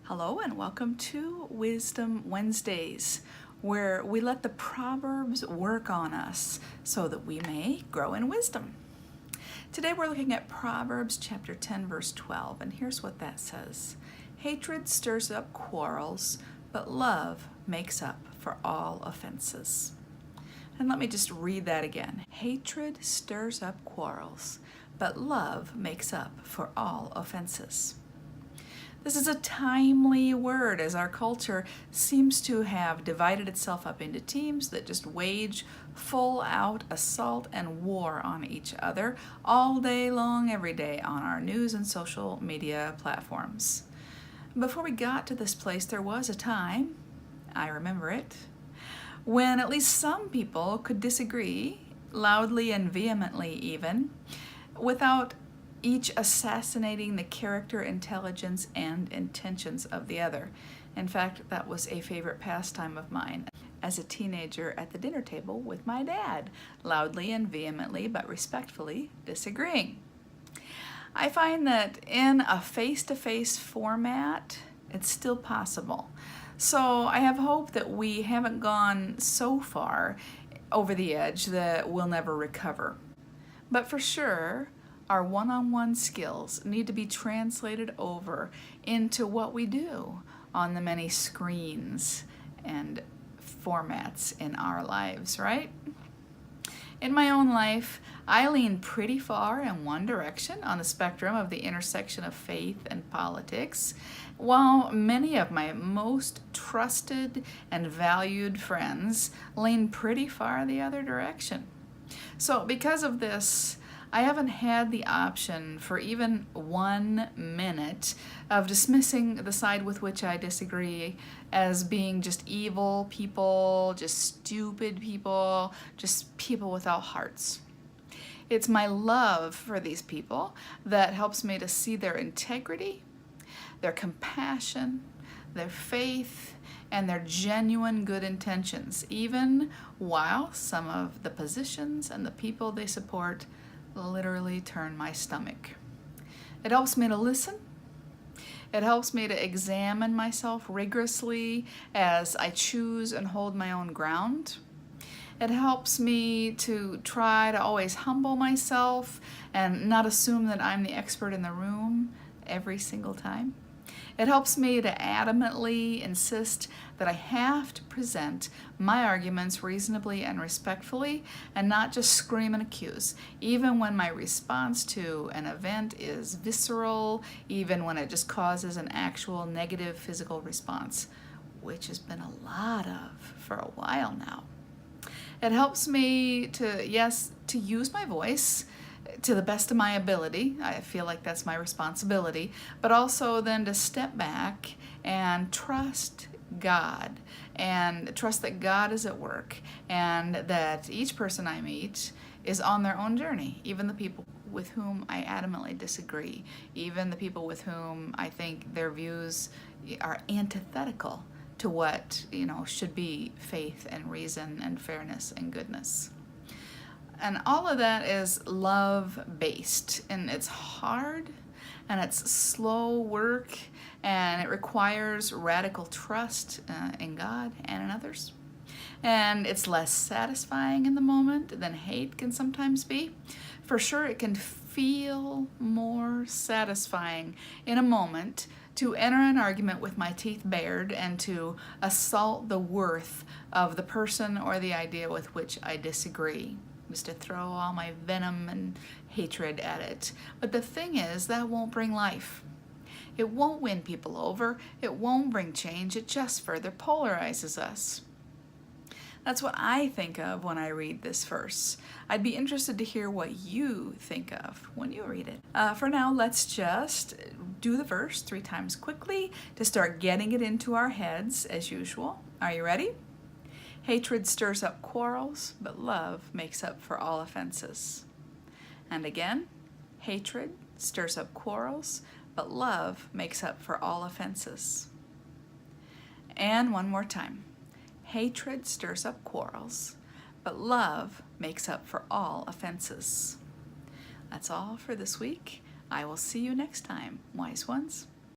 Hello and welcome to Wisdom Wednesdays, where we let the Proverbs work on us so that we may grow in wisdom. Today we're looking at Proverbs chapter 10 verse 12, and here's what that says. Hatred stirs up quarrels, but love makes up for all offenses. And let me just read that again. Hatred stirs up quarrels, but love makes up for all offenses. This is a timely word as our culture seems to have divided itself up into teams that just wage full-out assault and war on each other all day long, every day on our news and social media platforms. Before we got to this place, there was a time, I remember it, when at least some people could disagree, loudly and vehemently even, without each assassinating the character, intelligence, and intentions of the other. In fact, that was a favorite pastime of mine as a teenager at the dinner table with my dad, loudly and vehemently but respectfully disagreeing. I find that in a face-to-face format, it's still possible. So I have hope that we haven't gone so far over the edge that we'll never recover. But for sure, our one-on-one skills need to be translated over into what we do on the many screens and formats in our lives, right? In my own life, I lean pretty far in one direction on the spectrum of the intersection of faith and politics, while many of my most trusted and valued friends lean pretty far the other direction. So because of this, I haven't had the option for even 1 minute of dismissing the side with which I disagree as being just evil people, just stupid people, just people without hearts. It's my love for these people that helps me to see their integrity, their compassion, their faith, and their genuine good intentions, even while some of the positions and the people they support literally turn my stomach. It helps me to listen. It helps me to examine myself rigorously as I choose and hold my own ground. It helps me to try to always humble myself and not assume that I'm the expert in the room every single time. It helps me to adamantly insist that I have to present my arguments reasonably and respectfully and not just scream and accuse, even when my response to an event is visceral, even when it just causes an actual negative physical response, which has been a lot of for a while now. It helps me to use my voice to the best of my ability. I feel like that's my responsibility, but also then to step back and trust God and trust that God is at work and that each person I meet is on their own journey, even the people with whom I adamantly disagree, even the people with whom I think their views are antithetical to what, should be faith and reason and fairness and goodness. And all of that is love-based, and it's hard, and it's slow work, and it requires radical trust in God and in others. And it's less satisfying in the moment than hate can sometimes be. For sure, it can feel more satisfying in a moment to enter an argument with my teeth bared and to assault the worth of the person or the idea with which I disagree. Just to throw all my venom and hatred at it. But the thing is, that won't bring life. It won't win people over. It won't bring change. It just further polarizes us. That's what I think of when I read this verse. I'd be interested to hear what you think of when you read it. For now, let's just do the verse 3 times quickly to start getting it into our heads as usual. Are you ready? Hatred stirs up quarrels, but love makes up for all offenses. And again, hatred stirs up quarrels, but love makes up for all offenses. And one more time. Hatred stirs up quarrels, but love makes up for all offenses. That's all for this week. I will see you next time, wise ones.